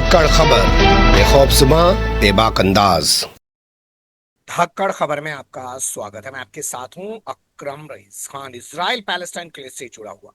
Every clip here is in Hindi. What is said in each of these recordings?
धाकड़ खबर बेखौफज़ुमा बेबाक अंदाज। धाकड़ खबर में आपका स्वागत है। मैं आपके साथ हूं अकरम rice Khan, Israel Palestine case से जुड़ा हुआ।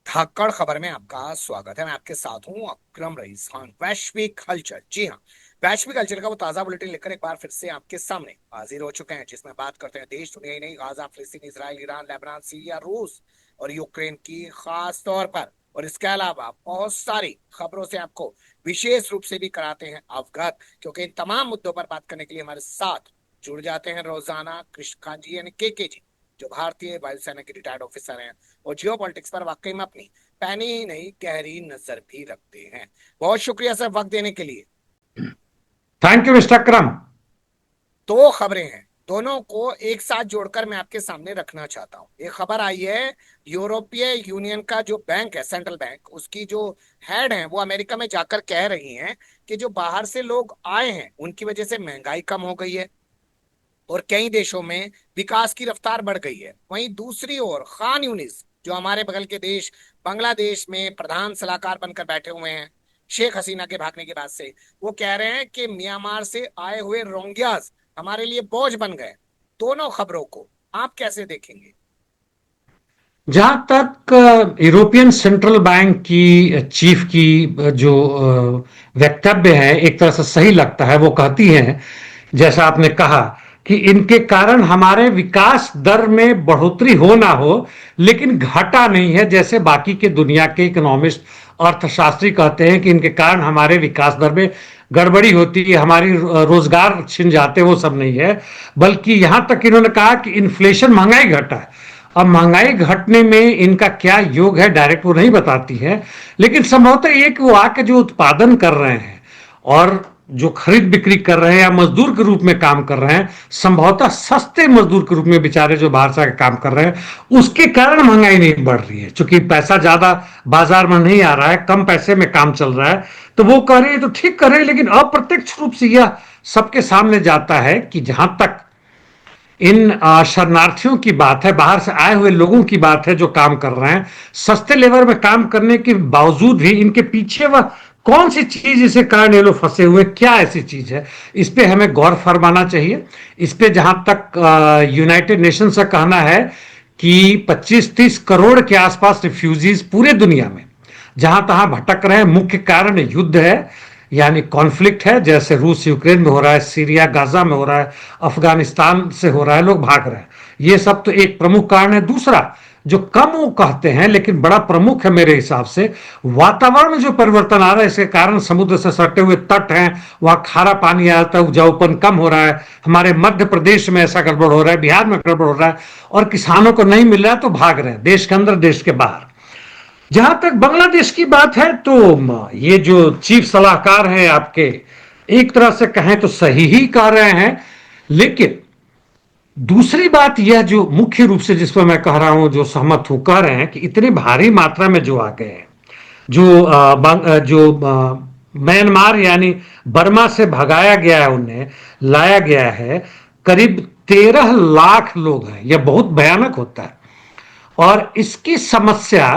धाकड़ खबर में आपका स्वागत है। मैं आपके साथ हूं अकरम रईस खान। वैश्विक हलचल, जी हाँ, वैश्विक हलचल का वो ताजा बुलेटिन लेकर एक बार फिर से आपके सामने हाजिर हो चुके हैं, जिसमें बात करते हैं देश दुनिया ही नहीं, गाजा, फिलिस्तीन, इसराइल, ईरान, लेबनान, सीरिया, रूस और यूक्रेन की खास तौर पर। और इसके अलावा बहुत सारी खबरों से आपको विशेष रूप से भी कराते हैं अवगत, क्योंकि इन तमाम मुद्दों पर बात करने के लिए हमारे साथ जुड़ जाते हैं रोजाना कृष्ण खान जी यानी के जी, जो भारतीय वायुसेना के रिटायर्ड ऑफिसर हैं और जियो पॉलिटिक्स पर वाकई में अपनी पैनी ही नहीं गहरी नजर भी रखते हैं। बहुत शुक्रिया सर वक्त देने के लिए। थैंक यू मिस्टर अकरम। दो खबरें हैं, दोनों को एक साथ जोड़कर मैं आपके सामने रखना चाहता हूं। एक खबर आई है, यूरोपीय यूनियन का जो बैंक है, सेंट्रल बैंक, उसकी जो हेड है वो अमेरिका में जाकर कह रही हैं कि जो बाहर से लोग आए हैं उनकी वजह से महंगाई कम हो गई है और कई देशों में विकास की रफ्तार बढ़ गई है। वहीं दूसरी ओर खान यूनिस, जो हमारे बगल के देश बांग्लादेश में प्रधान सलाहकार बनकर बैठे हुए हैं शेख हसीना के भागने के बाद से, वो कह रहे हैं कि म्यांमार से आए हुए रोहिंग्यास हमारे लिए बोझ बन गए। दोनों खबरों को आप कैसे देखेंगे? जहां तक यूरोपियन सेंट्रल बैंक की चीफ की जो वक्तव्य है, एक तरह से सही लगता है। वो कहती हैं, जैसा आपने कहा, कि इनके कारण हमारे विकास दर में बढ़ोतरी हो ना हो, लेकिन घटा नहीं है, जैसे बाकी के दुनिया के इकोनॉमिस्ट, अर्थशास्त्री कहते हैं कि इनके कारण हमारे विकास दर में गड़बड़ी होती है, हमारी रोजगार छिन जाते, वो सब नहीं है। बल्कि यहां तक इन्होंने कहा कि इन्फ्लेशन, महंगाई घटा है। अब महंगाई घटने में इनका क्या योग है, डायरेक्ट वो नहीं बताती है, लेकिन संभवतः ये कि वो आके जो उत्पादन कर रहे हैं और जो खरीद बिक्री कर रहे हैं या मजदूर के रूप में काम कर रहे हैं, संभवतः सस्ते मजदूर के रूप में बेचारे जो बाहर से आके काम कर रहे हैं, उसके कारण महंगाई नहीं बढ़ रही है। क्योंकि पैसा ज्यादा बाजार में नहीं आ रहा है, कम पैसे में काम चल रहा है, तो वो कह रही है तो ठीक कर रहे हैं। लेकिन अप्रत्यक्ष रूप से यह सबके सामने जाता है कि जहां तक इन शरणार्थियों की बात है, बाहर से आए हुए लोगों की बात है जो काम कर रहे हैं, सस्ते लेबर में काम करने के बावजूद भी इनके पीछे वह कौन सी चीज इसे कारण ये लोग फंसे हुए, क्या ऐसी चीज है, इस पे हमें गौर फरमाना चाहिए। इस पे जहां तक यूनाइटेड नेशंस का कहना है कि 25-30 करोड़ के आसपास रिफ्यूजीज पूरे दुनिया में जहां तहां भटक रहे हैं, मुख्य कारण युद्ध है, यानी कॉन्फ्लिक्ट है, जैसे रूस यूक्रेन में हो रहा है, सीरिया गाजा में हो रहा है, अफगानिस्तान से हो रहा है, लोग भाग रहे हैं। ये सब तो एक प्रमुख कारण है। दूसरा, जो कम वो कहते हैं लेकिन बड़ा प्रमुख है मेरे हिसाब से, वातावरण में जो परिवर्तन आ रहा है, इसके कारण समुद्र से सटे हुए तट हैं, वहां खारा पानी आता है, उपजाऊपन कम हो रहा है। हमारे मध्य प्रदेश में ऐसा गड़बड़ हो रहा है, बिहार में गड़बड़ हो रहा है, और किसानों को नहीं मिल रहा है तो भाग रहे हैं, देश के अंदर देश के बाहर। जहां तक बांग्लादेश की बात है, तो ये जो चीफ सलाहकार हैं आपके, एक तरह से कहें तो सही ही कह रहे हैं। लेकिन दूसरी बात यह जो मुख्य रूप से जिस पर मैं कह रहा हूं, जो सहमत हूं, कह रहे हैं कि इतनी भारी मात्रा में जो आ गए हैं, जो म्यांमार यानी बर्मा से भगाया गया है, उन्हें लाया गया है, करीब 13 लाख लोग हैं। यह बहुत भयानक होता है। और इसकी समस्या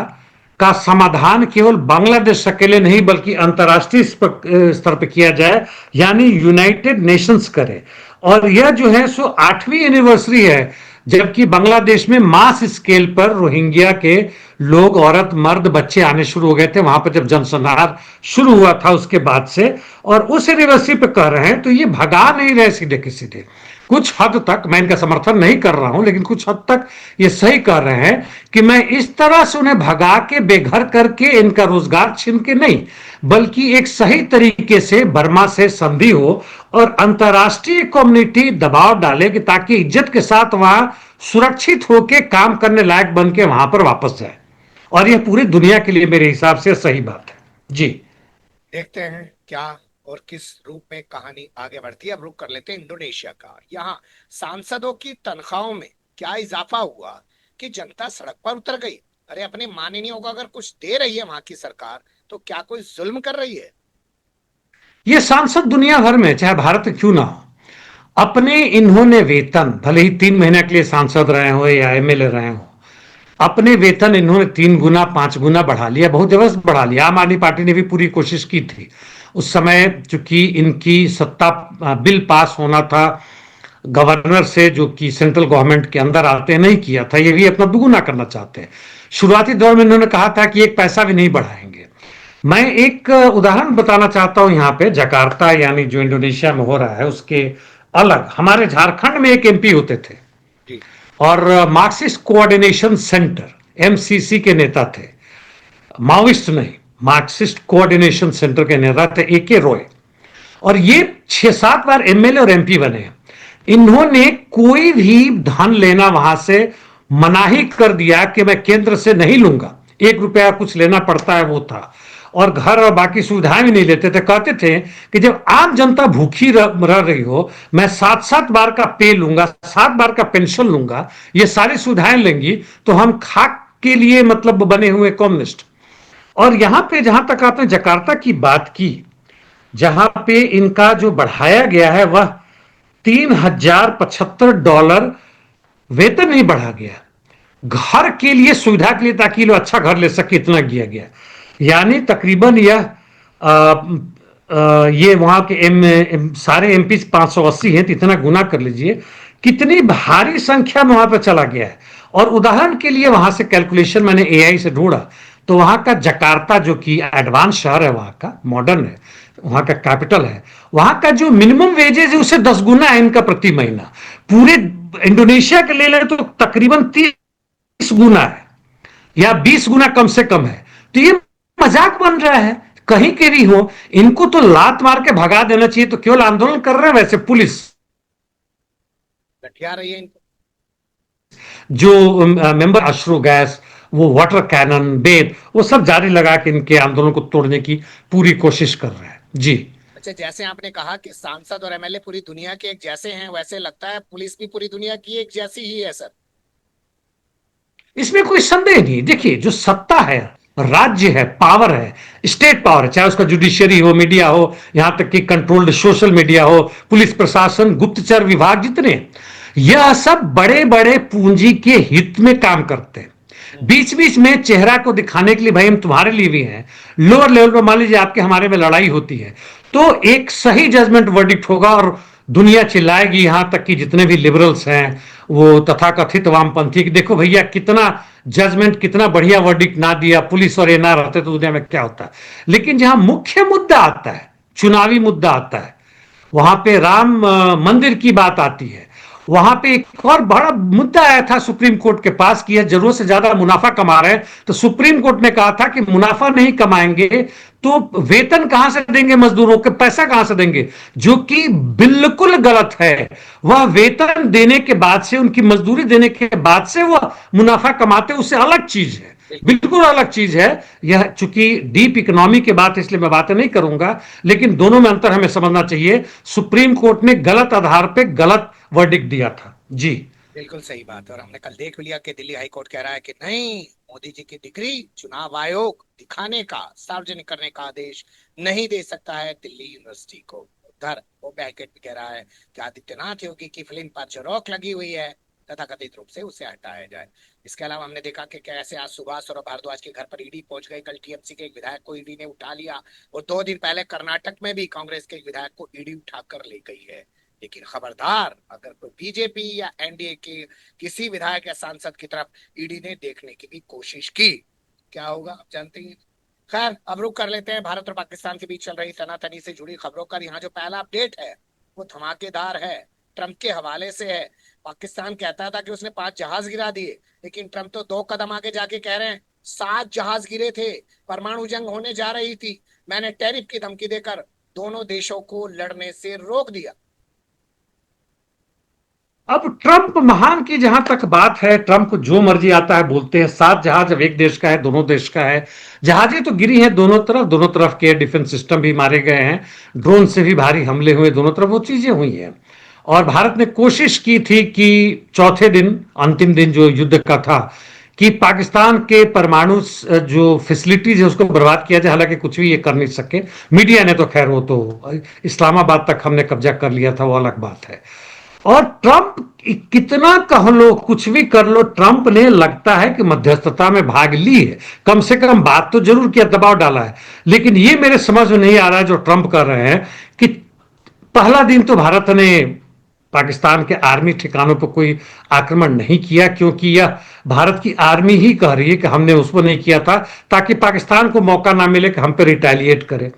का समाधान केवल बांग्लादेश अकेले नहीं बल्कि अंतर्राष्ट्रीय स्तर पर किया जाए, यानी यूनाइटेड नेशंस करे। और यह जो है सो 8वीं एनिवर्सरी है जबकि बांग्लादेश में मास स्केल पर रोहिंग्या के लोग, औरत, मर्द, बच्चे आने शुरू हो गए थे वहां पर जब जनसंहार शुरू हुआ था उसके बाद से। और उस एनिवर्सरी पे कह रहे हैं, तो ये भगा नहीं रहे सीधे के सीधे। कुछ हद तक मैं इनका समर्थन नहीं कर रहा हूं, लेकिन कुछ हद तक ये सही कर रहे हैं कि मैं इस तरह से उन्हें भगा के, बेघर करके, इनका रोजगार छीन के नहीं, बल्कि एक सही तरीके से बर्मा से संधि हो और अंतर्राष्ट्रीय कम्युनिटी दबाव डाले कि ताकि इज्जत के साथ वहां सुरक्षित होकर काम करने लायक बन के वहां पर वापस जाए। और यह पूरी दुनिया के लिए मेरे हिसाब से सही बात है। जी, देखते हैं क्या और किस रूप में कहानी आगे बढ़ती है। अब रुक कर लेते हैं इंडोनेशिया का। यहाँ सांसदों की तनख्वाहों में क्या इजाफा हुआ कि जनता सड़क पर उतर गई? अरे अपने माननीयों को अगर कुछ दे रही है वहां की सरकार, तो क्या कोई जुल्म कर रही है? ये सांसद दुनिया भर में, चाहे भारत क्यों ना हो, अपने इन्होंने वेतन, भले ही 3 महीने के लिए सांसद रहे हो या एमएलए रहे हो, अपने वेतन इन्होंने 3 गुना 5 गुना बढ़ा लिया, बहुत जबरदस्त बढ़ा लिया। आम आदमी पार्टी ने भी पूरी कोशिश की थी उस समय, चूंकि इनकी सत्ता, बिल पास होना था गवर्नर से, जो कि सेंट्रल गवर्नमेंट के अंदर आते, नहीं किया था। ये भी अपना दुगुना करना चाहते हैं। शुरुआती दौर में इन्होंने कहा था कि एक पैसा भी नहीं बढ़ाएंगे। मैं एक उदाहरण बताना चाहता हूं यहाँ पे, जकार्ता यानी जो इंडोनेशिया में हो रहा है उसके अलग हमारे झारखंड में एक एमपी होते थे, जी। और मार्क्सिस्ट कोऑर्डिनेशन सेंटर एमसीसी के नेता थे, माओइस्ट नहीं, मार्क्सिस्ट कोऑर्डिनेशन सेंटर के नेता थे AK रॉय। और ये 6-7 बार एमएलए और एमपी बने हैं। इन्होंने कोई भी धन लेना वहां से मनाही कर दिया कि मैं केंद्र से नहीं लूंगा, 1 रुपया कुछ लेना पड़ता है वो था, और घर और बाकी सुविधाएं भी नहीं लेते थे। कहते थे कि जब आम जनता भूखी रह रही हो, मैं 7-7 बार का पे लूंगा, 7 बार का पेंशन लूंगा, ये सारी सुविधाएं लेंगी तो हम खाक के लिए मतलब बने हुए कम्युनिस्ट। और यहां पे जहां तक आपने जकार्ता की बात की, जहां पे इनका जो बढ़ाया गया है वह $3075 वेतन नहीं बढ़ा गया, घर के लिए सुविधा के लिए, ताकि लोग अच्छा घर ले सके, इतना किया गया। यानी तकरीबन यह ये वहां के सारे एमपी 580 हैं, तो इतना गुना कर लीजिए कितनी भारी संख्या में वहां पर चला गया है। और उदाहरण के लिए वहां से कैलकुलेशन मैंने एआई से ढूंढा, तो वहां का जकार्ता जो कि एडवांस शहर है, वहां का मॉडर्न है, वहां का कैपिटल है, वहां का जो मिनिमम वेजेस है उससे 10 गुना है इनका प्रति महीना। पूरे इंडोनेशिया के ले लें तो तकरीबन 30 गुना है या 20 गुना कम से कम है। तो ये मजाक बन रहा है कहीं के भी हो, इनको तो लात मार के भगा देना चाहिए। तो केवल आंदोलन कर रहे हैं वैसे पुलिस लठिया रही है इनको। जो मेंबर अश्रु गैस, वो वाटर कैनन, बेद, वो सब जारी लगा के इनके आंदोलन को तोड़ने की पूरी कोशिश कर रहे हैं। जी। अच्छा, जैसे आपने कहा कि सांसद और एमएलए पूरी दुनिया के एक जैसे हैं, वैसे लगता है पुलिस भी पूरी दुनिया की एक जैसी ही है सर। इसमें कोई संदेह नहीं। देखिए, जो सत्ता है, राज्य है, पावर है, स्टेट पावर है, चाहे उसका जुडिशियरी हो, मीडिया हो, यहां तक कि कंट्रोल्ड सोशल मीडिया हो, पुलिस प्रशासन, गुप्तचर विभाग, जितने, यह सब बड़े बड़े पूंजी के हित में काम करते हैं। बीच बीच में चेहरा को दिखाने के लिए, भाई हम तुम्हारे लिए भी हैं। लोअर लेवल पर मान लीजिए आपके हमारे में लड़ाई होती है, तो एक सही जजमेंट वर्डिक्ट होगा और दुनिया चिल्लाएगी, यहां तक कि जितने भी लिबरल्स हैं, वो तथाकथित वामपंथी, कि देखो भैया कितना जजमेंट, कितना बढ़िया वर्डिक्ट ना दिया, पुलिस और ये ना रहते तो दुनिया में क्या होता है। लेकिन जहां मुख्य मुद्दा आता है, चुनावी मुद्दा आता है, वहां पे राम मंदिर की बात आती है, वहां पे एक और बड़ा मुद्दा आया था सुप्रीम कोर्ट के पास कि यह जरूरत से ज्यादा मुनाफा कमा रहे हैं, तो सुप्रीम कोर्ट ने कहा था कि मुनाफा नहीं कमाएंगे तो वेतन कहां से देंगे, मजदूरों के पैसा कहां से देंगे, जो कि बिल्कुल गलत है। वह वेतन देने के बाद से, उनकी मजदूरी देने के बाद से वह मुनाफा कमाते, उससे अलग चीज है, बिल्कुल अलग चीज है। यह चूंकि डीप इकोनॉमी की बात, इसलिए मैं बातें नहीं करूंगा, लेकिन दोनों में अंतर हमें समझना चाहिए। सुप्रीम कोर्ट ने गलत आधार पर गलत वर्डिक्ट दिया था। जी, बिल्कुल सही बात है। और हमने कल देख लिया कि दिल्ली हाईकोर्ट कह रहा है कि नहीं, मोदी जी की डिग्री चुनाव आयोग दिखाने का, सार्वजनिक करने का आदेश नहीं दे सकता है दिल्ली यूनिवर्सिटी को। उधर वो बैकेट भी कह रहा है कि आदित्यनाथ योगी की फिल्म पर जो रोक लगी हुई है, तथाकथित रूप से उसे हटाया जाए। इसके अलावा हमने देखा कि कैसे आज सुभाष और भारद्वाज के घर पर ईडी पहुंच गई। कल टीएमसी के एक विधायक को ईडी ने उठा लिया, और 2 दिन पहले कर्नाटक में भी कांग्रेस के एक विधायक को ईडी उठाकर ले गई है। लेकिन खबरदार, अगर कोई बीजेपी या एनडीए के किसी विधायक या सांसद की तरफ ईडी ने देखने की भी कोशिश की, क्या होगा आप जानते हैं। खैर, अब रुक कर लेते हैं भारत और पाकिस्तान के बीच चल रही तनातनी से जुड़ी खबरों का। यहाँ जो पहला अपडेट है वो धमाकेदार है, ट्रंप के हवाले से है। पाकिस्तान कहता था कि उसने 5 जहाज गिरा दिए, लेकिन ट्रंप तो 2 कदम आगे जाके कह रहे हैं 7 जहाज गिरे थे, परमाणु जंग होने जा रही थी, मैंने टैरिफ की धमकी देकर दोनों देशों को लड़ने से रोक दिया। अब ट्रंप महान की जहां तक बात है, ट्रंप जो मर्जी आता है बोलते हैं। 7 जहाज अब एक देश का है, दोनों देश का है। जहाजें तो गिरी हैं दोनों तरफ के डिफेंस सिस्टम भी मारे गए हैं, ड्रोन से भी भारी हमले हुए दोनों तरफ, वो चीजें हुई हैं। और भारत ने कोशिश की थी कि चौथे दिन, अंतिम दिन जो युद्ध का था, कि पाकिस्तान के परमाणु जो फैसिलिटीज है उसको बर्बाद किया जाए। हालांकि कुछ भी ये कर नहीं सके। मीडिया ने तो खैर, वो तो इस्लामाबाद तक हमने कब्जा कर लिया था, वो अलग बात है। और ट्रंप कितना कह लो, कुछ भी कर लो, ट्रंप ने लगता है कि मध्यस्थता में भाग ली है, कम से कम बात तो जरूर किया, दबाव डाला है। लेकिन ये मेरे समझ में नहीं आ रहा है जो ट्रंप कर रहे हैं कि पहला दिन तो भारत ने पाकिस्तान के आर्मी ठिकानों पर कोई आक्रमण नहीं किया, क्योंकि यह भारत की आर्मी ही कह रही है कि हमने उसको नहीं किया था, ताकि पाकिस्तान को मौका ना मिले कि हम पे रिटेलिएट करे।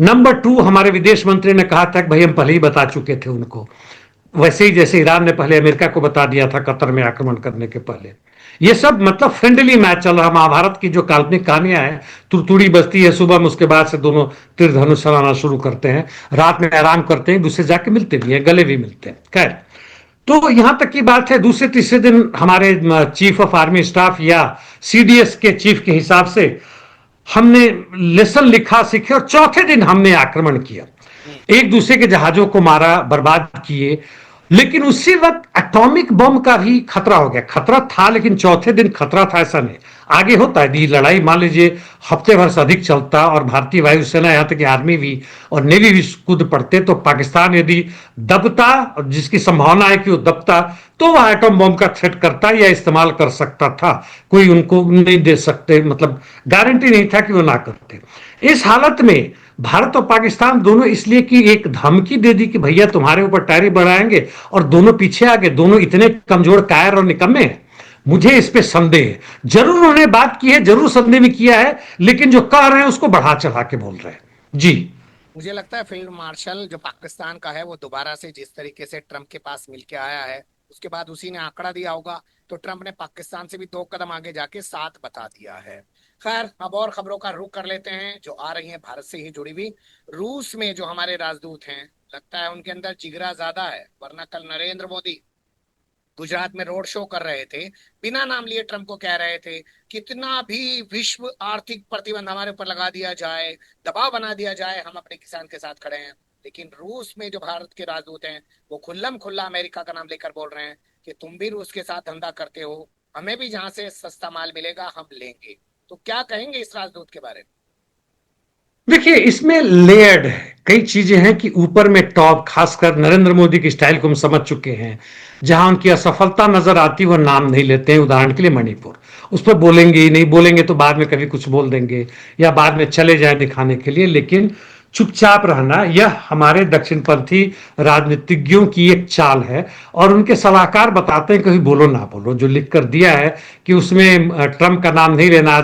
नंबर टू, हमारे विदेश मंत्री ने कहा था कि भाई हम पहले ही बता चुके थे उनको, वैसे ही जैसे ईरान ने पहले अमेरिका को बता दिया था कतर में आक्रमण करने के पहले। ये सब मतलब फ्रेंडली मैच चल रहा। महाभारत की जो काल्पनिक कहानियां हैं, तुड़तुड़ी बजती है सुबह में, उसके बाद से दोनों तीर धनुष चलाना शुरू करते हैं, रात में आराम करते हैं, दूसरे जाके मिलते भी हैं, गले भी मिलते हैं। खैर, तो यहां तक की बात है। दूसरे तीसरे दिन हमारे चीफ ऑफ आर्मी स्टाफ या सीडीएस के चीफ के हिसाब से हमने लेसन लिखा, सीखे, और चौथे दिन हमने आक्रमण किया, एक दूसरे के जहाजों को मारा, बर्बाद किए। लेकिन उसी वक्त एटॉमिक बम का भी खतरा हो गया। खतरा था, लेकिन चौथे दिन खतरा था ऐसा नहीं। आगे होता है, लड़ाई मान लीजिए हफ्ते भर से अधिक चलता और भारतीय वायुसेना, यहां तक कि आर्मी भी और नेवी भी कूद पड़ते, तो पाकिस्तान यदि दबता, जिसकी संभावना है कि वो दबता, तो वह एटम बम का थ्रेट करता या इस्तेमाल कर सकता था। कोई उनको नहीं दे सकते, मतलब गारंटी नहीं था कि वो ना करते। इस हालत में भारत और पाकिस्तान दोनों इसलिए कि एक धमकी दे दी कि भैया तुम्हारे ऊपर टैरिफ बढ़ाएंगे, और दोनों पीछे आ गए। दोनों इतने कमजोर, कायर और निकम्मे हैं। मुझे इस पे संदेह है। जरूर उन्होंने बात की है, जरूर संदेह भी किया है, लेकिन जो कह रहे हैं उसको बढ़ा चढ़ा के बोल रहे हैं। जी। मुझे लगता है फील्ड मार्शल जो पाकिस्तान का है वो दोबारा से जिस तरीके से ट्रंप के पास मिलके आया है, उसके बाद उसी ने आंकड़ा दिया होगा, तो ट्रंप ने पाकिस्तान से भी 2 कदम आगे जाके 7 बता दिया है। खैर, अब और खबरों का रुख कर लेते हैं जो आ रही हैं भारत से ही जुड़ी हुई। रूस में जो हमारे राजदूत हैं, लगता है उनके अंदर जिगरा ज्यादा है, वरना कल नरेंद्र मोदी गुजरात में रोड शो कर रहे थे, बिना नाम लिए ट्रंप को कह रहे थे कितना भी विश्व आर्थिक प्रतिबंध हमारे ऊपर लगा दिया जाए, दबाव बना दिया जाए, हम अपने किसान के साथ खड़े हैं। लेकिन रूस में जो भारत के राजदूत हैं वो खुल्लम खुल्ला अमेरिका का नाम लेकर बोल रहे हैं कि तुम भी रूस के साथ धंधा करते हो, हमें भी जहां से सस्ता माल मिलेगा हम लेंगे। तो क्या कहेंगे इस राजदूत के बारे में? देखिए, इसमें लेयर्ड है, कई चीजें हैं कि ऊपर में टॉप, खासकर नरेंद्र मोदी की स्टाइल को हम समझ चुके हैं। जहां उनकी असफलता नजर आती वो नाम नहीं लेते हैं। उदाहरण के लिए मणिपुर, उस पर बोलेंगे ही नहीं, बोलेंगे तो बाद में कभी कुछ बोल देंगे या बाद में चले जाए दिखाने के लिए, लेकिन चुपचाप रहना यह हमारे दक्षिणपंथी राजनीतिज्ञों की एक चाल है। और उनके सलाहकार बताते हैं कभी बोलो ना बोलो। जो लिख कर दिया है कि उसमें ट्रंप का नाम नहीं लेना,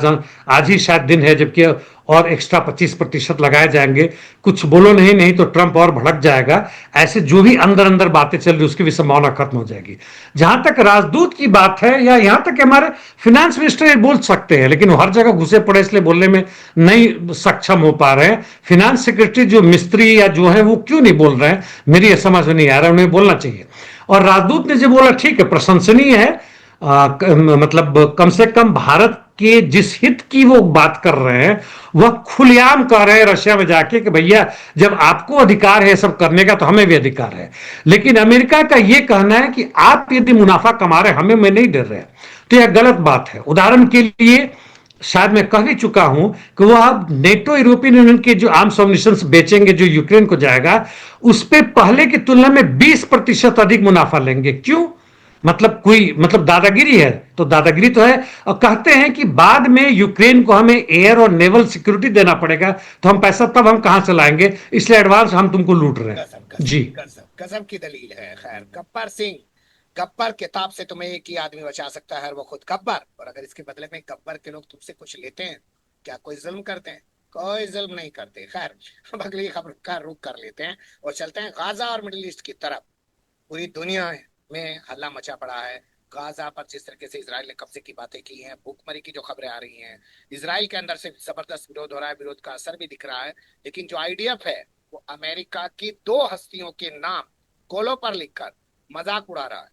आज ही शायद दिन है, जबकि और एक्स्ट्रा 25% लगाए जाएंगे, कुछ बोलो नहीं, नहीं तो ट्रंप और भड़क जाएगा। ऐसे जो भी अंदर अंदर बातें चल रही उसकी भी संभावना खत्म हो जाएगी। जहां तक राजदूत की बात है, या यहां तक हमारे फिनेंस मिनिस्टर बोल सकते हैं, लेकिन वो हर जगह घुसे पड़े इसलिए बोलने में नहीं सक्षम हो पा रहे हैं। फिनेंस सेक्रेटरी जो मिस्त्री या जो है वो क्यों नहीं बोल रहे हैं, मेरी समझ में नहीं आ रहा, उन्हें बोलना चाहिए। और राजदूत ने जो बोला ठीक है, प्रशंसनीय है। मतलब कम से कम भारत के जिस हित की वो बात कर रहे हैं, वह खुलेआम कह रहे हैं रशिया में जाके कि भैया जब आपको अधिकार है सब करने का तो हमें भी अधिकार है। लेकिन अमेरिका का यह कहना है कि आप यदि मुनाफा कमा रहे हमें मैं नहीं दे रहे, तो यह गलत बात है। उदाहरण के लिए शायद मैं कह भी चुका हूं कि वह अब नेटो यूरोपियन यूनियन के जो आर्म्स अम्युनिशंस बेचेंगे जो यूक्रेन को जाएगा, उस पर पहले की तुलना में 20% अधिक मुनाफा लेंगे। क्यों? मतलब कोई मतलब दादागिरी है तो दादागिरी तो है। और कहते हैं कि बाद में यूक्रेन को हमें एयर और नेवल सिक्योरिटी देना पड़ेगा, तो हम पैसा तब हम कहां से लाएंगे, इसलिए एडवांस हम तुमको लूट रहे हैं। जी, गजब की दलील है। खैर, गब्बर सिंह, गब्बर किताब से तुम्हें एक ही आदमी बचा सकता है और वो खुद गब्बर। और अगर इसके बदले में गब्बर के लोग तुमसे कुछ लेते हैं, क्या कोई जुल्म करते हैं? कोई जुल्म नहीं करते। खैर, अब अगली खबर का रुख कर लेते हैं और चलते हैं गाजा और मिडिल ईस्ट की तरफ। पूरी दुनिया में हल्ला मचा पड़ा है गाजा पर, जिस तरीके से इसराइल ने कब्जे की बातें की हैं, भूखमरी की जो खबरें आ रही हैं, इसराइल के अंदर से जबरदस्त विरोध हो रहा है, विरोध का असर भी दिख रहा है। लेकिन जो आईडीएफ है वो अमेरिका की 2 हस्तियों के नाम गोलों पर लिखकर मजाक उड़ा रहा है।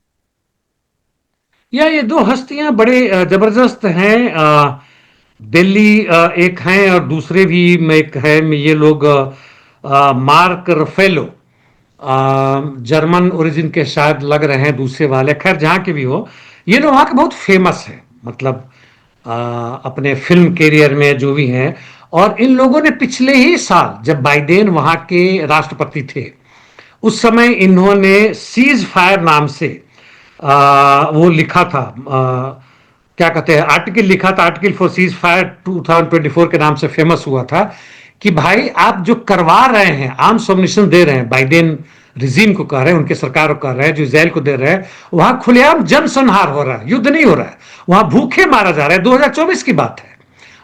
ये 2 हस्तियां बड़े जबरदस्त हैं। दिल्ली एक हैं और दूसरे भी एक है, ये लोग मार्क रफेलो, जर्मन ओरिजिन के शायद लग रहे हैं दूसरे वाले। खैर, जहां के भी हो, ये लोग वहां के बहुत फेमस हैं, मतलब अपने फिल्म कैरियर में जो भी हैं। और इन लोगों ने पिछले ही साल जब बाइडेन वहां के राष्ट्रपति थे, उस समय इन्होंने सीज फायर नाम से वो लिखा था, क्या कहते हैं, आर्टिकल लिखा था, आर्टिकल फॉर सीज फायर 2024 के नाम से फेमस हुआ था कि भाई आप जो करवा रहे हैं, आर्म्स अम्यूनिशन दे रहे हैं, बाइडेन रिजीम को कह रहे हैं, उनके सरकार को कह रहे हैं, जो इसराइल को दे रहे हैं, वहां खुलेआम जनसंहार हो रहा है, युद्ध नहीं हो रहा है, वहां भूखे मारा जा रहा है। 2024 की बात है,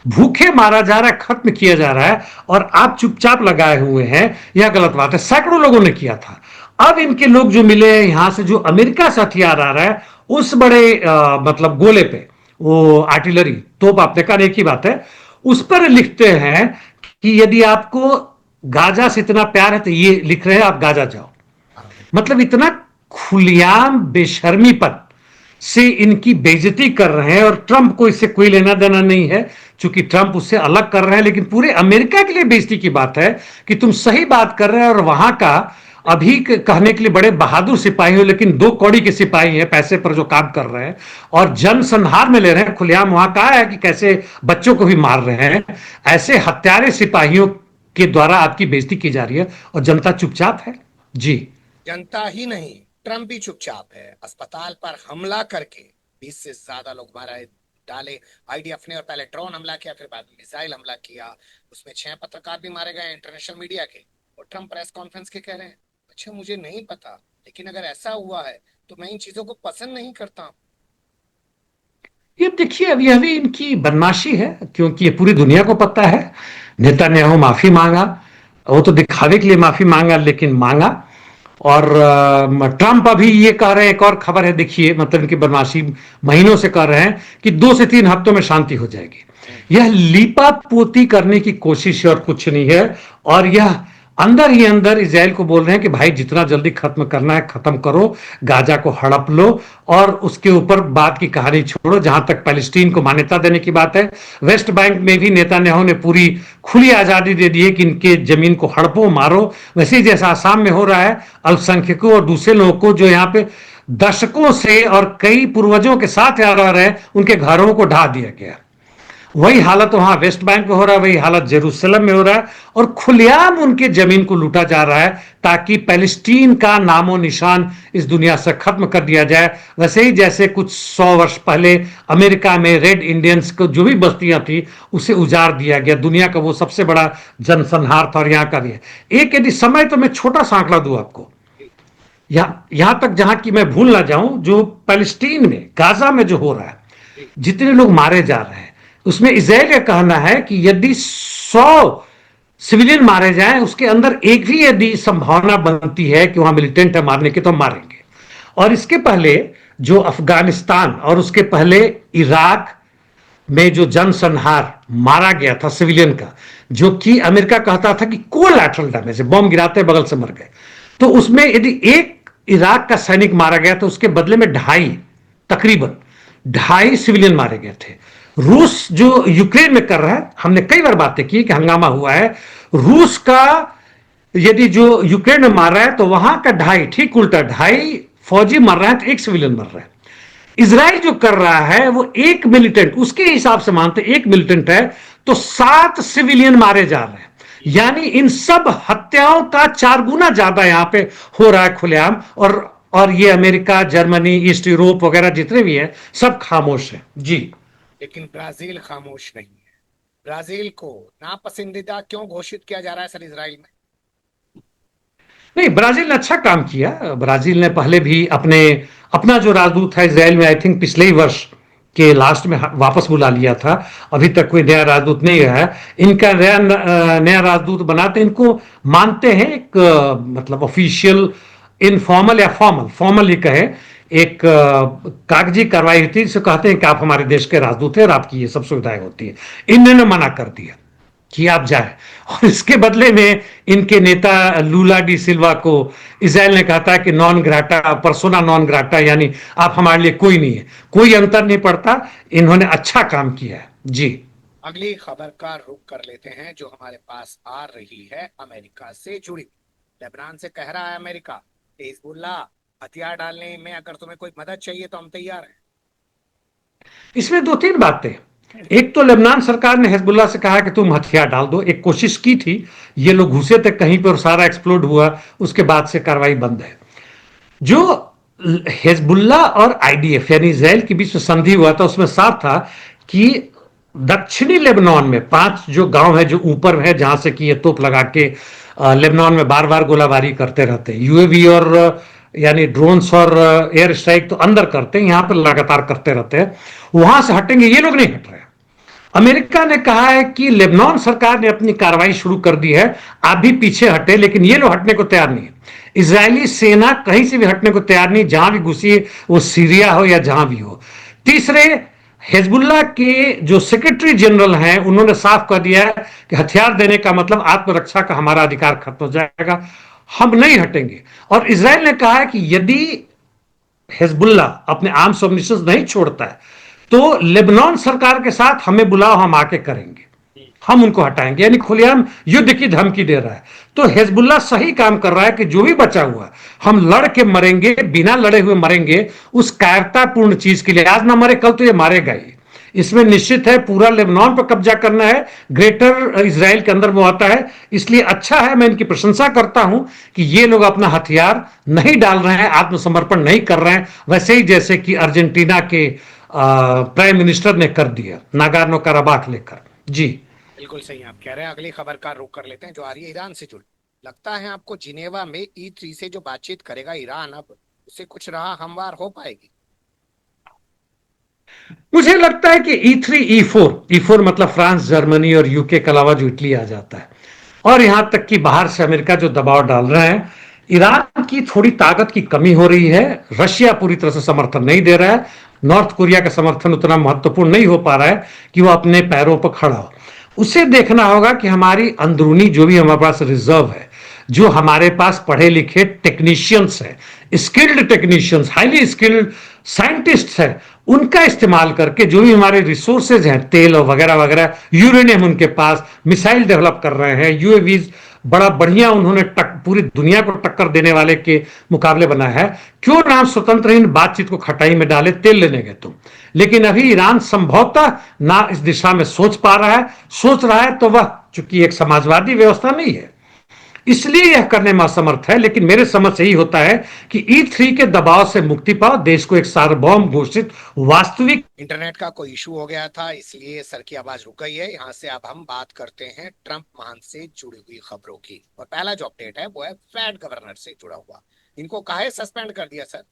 भूखे मारा जा रहा है, खत्म किया जा रहा है, और आप चुपचाप लगाए हुए हैं। यह गलत बात है, सैकड़ों लोगों ने किया था। अब इनके लोग जो मिले हैं यहां से, जो अमेरिका से हथियार आ रहा है, उस बड़े मतलब गोले पे, वो आर्टिलरी तोप, आपने कहा एक ही बात है, उस पर लिखते हैं कि यदि आपको गाजा से इतना प्यार है तो ये लिख रहे हैं आप गाजा जाओ। मतलब इतना खुलेआम बेशर्मीपन से इनकी बेइज्जती कर रहे हैं, और ट्रंप को इससे कोई लेना देना नहीं है, चूंकि ट्रंप उससे अलग कर रहे हैं, लेकिन पूरे अमेरिका के लिए बेइज्जती की बात है कि तुम सही बात कर रहे हैं, और वहां का अभी कहने के लिए बड़े बहादुर सिपाही हो, लेकिन दो कौड़ी के सिपाही हैं, पैसे पर जो काम कर रहे हैं और जनसंहार में ले रहे हैं खुलेआम। वहां कहा है कि कैसे बच्चों को भी मार रहे हैं। ऐसे हत्यारे सिपाहियों के द्वारा आपकी बेइज्जती की जा रही है, और जनता चुपचाप है। जी। जनता ही नहीं, ट्रंप भी चुपचाप है। अस्पताल पर हमला करके 20 से ज्यादा लोग मारा डाले आईडीएफ ने, और पहले ड्रोन हमला किया, फिर बाद में मिसाइल हमला किया। उसमें 6 पत्रकार भी मारे गए इंटरनेशनल मीडिया के, और ट्रंप प्रेस कॉन्फ्रेंस के कह रहे हैं अच्छा मुझे नहीं पता, लेकिन अगर ऐसा हुआ है तो मैं इन चीजों को पसंद नहीं करता। ये देखिए, अभी अभी इनकी बदमाशी है, क्योंकि ये पूरी दुनिया को पता है। नेतन्याहू माफी मांगा, वो तो दिखावे के लिए माफी मांगा, लेकिन मांगा। और ट्रंप अभी ये कह रहे हैं, एक और खबर है देखिए, मतलब इनकी बदमाशी महीनों से कर रहे हैं कि 2 से 3 हफ्तों में शांति हो जाएगी। यह लीपा पोती करने की कोशिश है और कुछ नहीं है। और यह अंदर ही अंदर इजराइल को बोल रहे हैं कि भाई जितना जल्दी खत्म करना है खत्म करो, गाजा को हड़प लो, और उसके ऊपर बात की कहानी छोड़ो। जहां तक पैलेस्टीन को मान्यता देने की बात है, वेस्ट बैंक में भी नेतान्याहू ने पूरी खुली आजादी दे दी है कि इनके जमीन को हड़पो मारो। वैसे ही जैसा आसाम में हो रहा है, अल्पसंख्यकों और दूसरे लोगों को जो यहाँ पे दशकों से और कई पूर्वजों के साथ रह रहे हैं, उनके घरों को ढा दिया गया। वही हालत वहां वेस्ट बैंक में हो रहा है, वही हालत जेरूसलम में हो रहा है, और खुलेआम उनके जमीन को लूटा जा रहा है ताकि पैलेस्टीन का नामो निशान इस दुनिया से खत्म कर दिया जाए। वैसे ही जैसे कुछ 100 वर्ष पहले अमेरिका में रेड इंडियंस को जो भी बस्तियां थी उसे उजाड़ दिया गया, दुनिया का वो सबसे बड़ा जनसंहार था। और यहां का भी है एक, यदि समय तो मैं छोटा सा आंकड़ा दूं आपको, यहां तक जहां की मैं भूल ना जाऊं, जो पैलेस्टीन में गाजा में जो हो रहा है, जितने लोग मारे जा रहे हैं, उसमें इजराइल का कहना है कि यदि 100 सिविलियन मारे जाएं, उसके अंदर एक भी यदि संभावना बनती है कि वहां मिलिटेंट है मारने की, तो मारेंगे। और इसके पहले जो अफगानिस्तान और उसके पहले इराक में जो जनसंहार मारा गया था सिविलियन का, जो कि अमेरिका कहता था कि कोलैटरल डैमेज है, बॉम्ब गिराते बगल से मर गए, तो उसमें यदि एक इराक का सैनिक मारा गया तो उसके बदले में तकरीबन 2.5 सिविलियन मारे गए थे। रूस जो यूक्रेन में कर रहा है, हमने कई बार बातें की कि हंगामा हुआ है, रूस का यदि जो यूक्रेन में मार रहा है तो वहां का 2.5, ठीक उल्टा, 2.5 फौजी मर रहा है तो एक सिविलियन मर रहा है। इजराइल जो कर रहा है वो एक मिलिटेंट, उसके हिसाब से मानते एक मिलिटेंट है तो 7 सिविलियन मारे जा रहे हैं। यानी इन सब हत्याओं का 4 गुना ज्यादा यहां पे हो रहा है खुलेआम। और ये अमेरिका, जर्मनी, ईस्ट यूरोप वगैरह जितने भी हैं सब खामोश है। जी। लेकिन ब्राजील खामोश नहीं है। ब्राजील को नापसंदीदा क्यों घोषित किया जा रहा है सर इसराइल में? नहीं, ब्राजील ने अच्छा काम किया। ब्राजील ने पहले भी अपना जो राजदूत है इसराइल में, आई थिंक पिछले ही वर्ष के लास्ट में वापस बुला लिया था। अभी तक कोई नया राजदूत नहीं रहा है। इनका नया राजदूत बनाते, इनको मानते हैं एक मतलब ऑफिशियल, इनफॉर्मल या फॉर्मल, फॉर्मल ही कहे, एक कागजी कार्रवाई थी जिसे कहते हैं कि आप हमारे देश के राजदूत हैं और आपकी ये सब सुविधाएं होती है। इन्होंने मना कर दिया कि आप जाए, और इसके बदले में इनके नेता लूला डी सिल्वा को इसराइल ने कहता है कि non grata, persona non grata, यानी आप हमारे लिए कोई नहीं है, कोई अंतर नहीं पड़ता। इन्होंने अच्छा काम किया है। जी। अगली खबर का रुख कर लेते हैं जो हमारे पास आ रही है अमेरिका से जुड़ी। लेबनान से कह रहा है अमेरिका, हिजबुल्लाह हथियार डालने में अगर तुम्हें कोई मदद चाहिए तो हम तैयार हैं। इसमें 2-3 बातें। एक तो लेबनान सरकार ने हिजबुल्लाह से कहा कि तुम हथियार डाल दो, एक कोशिश की थी, ये लोग घुसे थे कहीं पर और सारा एक्सप्लोड हुआ, उसके बाद से कार्रवाई बंद है। जो हिजबुल्लाह और आईडीएफ यानी इसराइल के बीच में संधि हुआ था उसमें साफ था कि दक्षिणी लेबनान में 5 जो गांव है जो ऊपर है जहां से कि ये तोप लगा के लेबनान में बार बार गोलाबारी करते रहते हैं, यूएवी और यानी ड्रोन्स और एयर स्ट्राइक तो अंदर करते हैं, यहां पर लगातार करते रहते हैं, वहां से हटेंगे, ये लोग नहीं हट रहे। अमेरिका ने कहा है कि लेबनान सरकार ने अपनी कार्रवाई शुरू कर दी है, आप भी पीछे हटे, लेकिन ये लोग हटने को तैयार नहीं है। इजरायली सेना कहीं से भी हटने को तैयार नहीं, जहां भी घुसी वो सीरिया हो या जहां भी हो। तीसरे, हिजबुल्लाह के जो सेक्रेटरी जनरल हैं उन्होंने साफ कर दिया है कि हथियार देने का मतलब आत्मरक्षा का हमारा अधिकार खत्म हो जाएगा, हम नहीं हटेंगे। और इसराइल ने कहा है कि यदि हिजबुल्लाह अपने आर्म्स ऑपरेशंस नहीं छोड़ता है तो लेबनान सरकार के साथ हमें बुलाओ, हम आके करेंगे, हम उनको हटाएंगे, यानी खुलेआम युद्ध की धमकी दे रहा है। तो हिजबुल्लाह सही काम कर रहा है कि जो भी बचा हुआ हम लड़ के मरेंगे, बिना लड़े हुए मरेंगे, उस कायरतापूर्ण चीज के लिए। आज ना मरे कल तो ये मारेगा ही, इसमें निश्चित है पूरा लेबनान पर कब्जा करना है, ग्रेटर इजराइल के अंदर वो आता है। इसलिए अच्छा है, मैं इनकी प्रशंसा करता हूं कि ये लोग अपना हथियार नहीं डाल रहे हैं, आत्मसमर्पण नहीं कर रहे हैं, वैसे ही जैसे कि अर्जेंटीना के प्राइम मिनिस्टर ने कर दिया नागोर्नो कराबाख लेकर। जी बिल्कुल सही आप कह रहे हैं। अगली खबर का रुख कर लेते हैं जो आ रही है ईरान से जुड़ी। लगता है आपको जिनेवा में E3 से जो बातचीत करेगा ईरान, अब उससे कुछ राह हमवार हो पाएगी? मुझे लगता है कि E3 E4 मतलब फ्रांस, जर्मनी और यूके के अलावा जो इटली आ जाता है, और यहां तक कि बाहर से अमेरिका जो दबाव डाल रहे हैं, ईरान की थोड़ी ताकत की कमी हो रही है, रशिया पूरी तरह से समर्थन नहीं दे रहा है, नॉर्थ कोरिया का समर्थन उतना महत्वपूर्ण नहीं हो पा रहा है कि वो अपने पैरों पर खड़ा हो। उसे देखना होगा कि हमारी अंदरूनी जो भी हमारे पास रिजर्व है, जो हमारे पास पढ़े लिखे टेक्नीशियंस हैं, skilled technicians, highly skilled scientist हैं, उनका इस्तेमाल करके जो भी हमारे रिसोर्सेज हैं, तेल और वगैरह वगैरह, यूरेनियम उनके पास, मिसाइल डेवलप कर रहे हैं, यूएवीज बड़ा बढ़िया उन्होंने पूरी दुनिया को टक्कर देने वाले के मुकाबले बनाया है। क्यों ना हम स्वतंत्रहीन बातचीत को खटाई में डाले, तेल लेने गए तुम। लेकिन अभी ईरान संभवतः ना इस दिशा में सोच पा रहा है, सोच रहा है तो वह चूंकि एक समाजवादी व्यवस्था नहीं है इसलिए यह करने में असमर्थ है। लेकिन मेरे समझ से यही होता है कि E3 के दबाव से मुक्ति पाओ, देश को एक सार्वभौम घोषित वास्तविक। इंटरनेट का कोई इशू हो गया था इसलिए सर की आवाज रुक गई है। यहाँ से अब हम बात करते हैं ट्रंप महान से जुड़ी हुई खबरों की, और पहला जो अपडेट है वो है फेड गवर्नर से जुड़ा हुआ। इनको काहे सस्पेंड कर दिया सर?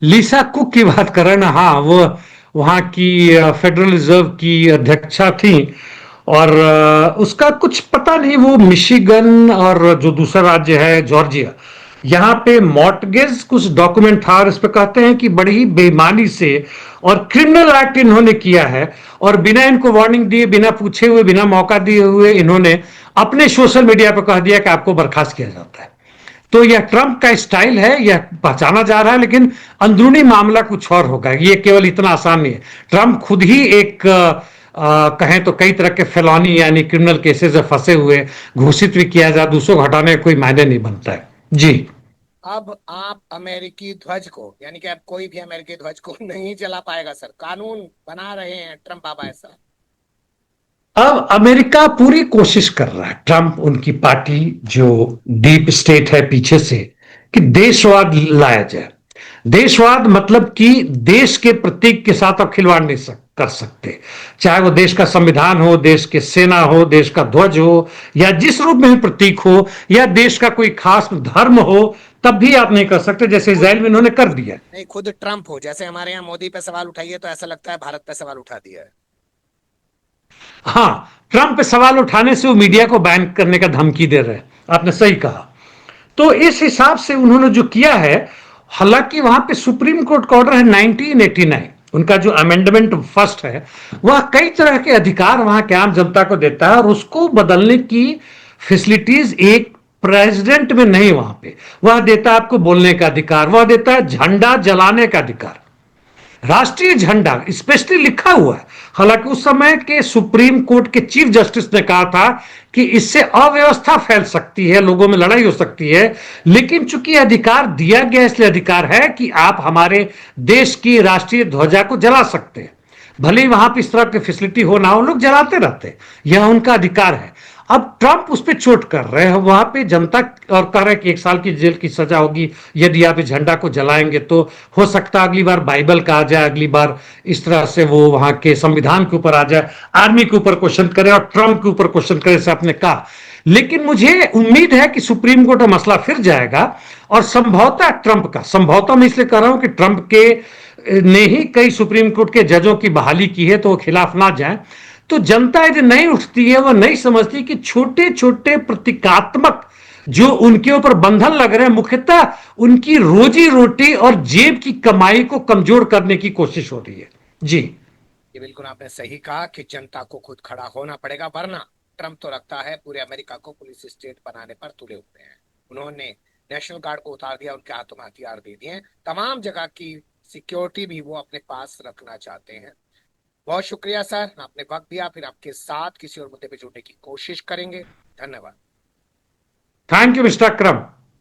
लिसा कुक की बात करें ना, हाँ, वो वहां की फेडरल रिजर्व की अध्यक्षा थी, और उसका कुछ पता नहीं, वो मिशिगन और जो दूसरा राज्य है जॉर्जिया, यहां पे मॉर्टगेज कुछ डॉक्यूमेंट था, और इस पे कहते हैं कि बड़ी ही बेईमानी से और क्रिमिनल एक्ट इन्होंने किया है, और बिना इनको वार्निंग दिए, बिना पूछे हुए, बिना मौका दिए हुए इन्होंने अपने सोशल मीडिया पर कह दिया कि आपको बर्खास्त किया जाता है। तो यह ट्रंप का स्टाइल है, यह पहचाना जा रहा है, लेकिन अंदरूनी मामला कुछ और होगा, ये केवल इतना आसान नहीं है। ट्रंप खुद ही एक कहें तो कई तरह के फेलोनी यानी क्रिमिनल केसेस में फंसे हुए, घोषित भी किया जाए, दूसरों को हटाने का कोई मायने नहीं बनता है। जी अब आप अमेरिकी ध्वज को, यानी कि अब कोई भी अमेरिकी ध्वज को नहीं जला पाएगा सर, कानून बना रहे हैं ट्रंप बाबा ऐसा। अब अमेरिका पूरी कोशिश कर रहा है, ट्रंप उनकी पार्टी जो डीप स्टेट है पीछे से, कि देशवाद लाया जाए। देशवाद मतलब कि देश के प्रतीक के साथ आप खिलवाड़ नहीं कर सकते, चाहे वो देश का संविधान हो, देश के सेना हो, देश का ध्वज हो, या जिस रूप में भी प्रतीक हो, या देश का कोई खास धर्म हो, तब भी आप नहीं कर सकते, जैसे इजराइल में इन्होंने कर दिया। नहीं, खुद ट्रंप हो, जैसे हमारे यहाँ मोदी पे सवाल उठाइए तो ऐसा लगता है भारत पे सवाल उठा दिया है। हाँ, ट्रंप पे सवाल उठाने से वो मीडिया को बैन करने का धमकी दे रहे हैं, आपने सही कहा। तो इस हिसाब से उन्होंने जो किया है, हालांकि वहां पे सुप्रीम कोर्ट का ऑर्डर है 1989, उनका जो अमेंडमेंट फर्स्ट है, वह कई तरह के अधिकार वहां के आम जनता को देता है, और उसको बदलने की फैसिलिटीज एक प्रेसिडेंट में नहीं, वहां पे वह देता है आपको बोलने का अधिकार, वह देता है झंडा जलाने का अधिकार, राष्ट्रीय झंडा स्पेशली लिखा हुआ है। हालांकि उस समय के सुप्रीम कोर्ट के चीफ जस्टिस ने कहा था कि इससे अव्यवस्था फैल सकती है, लोगों में लड़ाई हो सकती है, लेकिन चूंकि अधिकार दिया गया इसलिए अधिकार है कि आप हमारे देश की राष्ट्रीय ध्वजा को जला सकते हैं। भले ही वहां पे इस तरह की फैसिलिटी हो ना हो, लोग जलाते रहते हैं, यह उनका अधिकार है। अब ट्रंप उस पर चोट कर रहे हैं वहां पे जनता, और कह रहे हैं कि 1 साल की जेल की सजा होगी यदि आप इस झंडा को जलाएंगे। तो हो सकता है अगली बार बाइबल का आ जाए, अगली बार इस तरह से वो वहां के संविधान के ऊपर आ जाए, आर्मी के ऊपर क्वेश्चन करे और ट्रंप के ऊपर क्वेश्चन करे, जैसे आपने कहा। लेकिन मुझे उम्मीद है कि सुप्रीम कोर्ट में मसला फिर जाएगा, और संभवतः ट्रंप का, संभवतः मैं इसलिए कह रहा हूं कि ट्रंप के ने ही कई सुप्रीम कोर्ट के जजों की बहाली की है, तो वो खिलाफ ना जाए। तो जनता यदि नहीं उठती है, वह नहीं समझती कि छोटे छोटे प्रतीकात्मक जो उनके ऊपर बंधन लग रहे हैं, मुख्यतः उनकी रोजी रोटी और जेब की कमाई को कमजोर करने की कोशिश हो रही है। जी। ये बिल्कुल आपने सही कहा कि जनता को खुद खड़ा होना पड़ेगा, वरना ट्रम्प तो लगता है पूरे अमेरिका को पुलिस स्टेट बनाने पर तुले हुए हैं। उन्होंने नेशनल गार्ड को उतार दिया, उनके हाथों में हथियार दे दिए हैं, तमाम जगह की सिक्योरिटी भी वो अपने पास रखना चाहते हैं। बहुत शुक्रिया सर, आपने वक्त दिया। फिर आपके साथ किसी और मुद्दे पे जुड़ने की कोशिश करेंगे। धन्यवाद। Thank you mister Akram.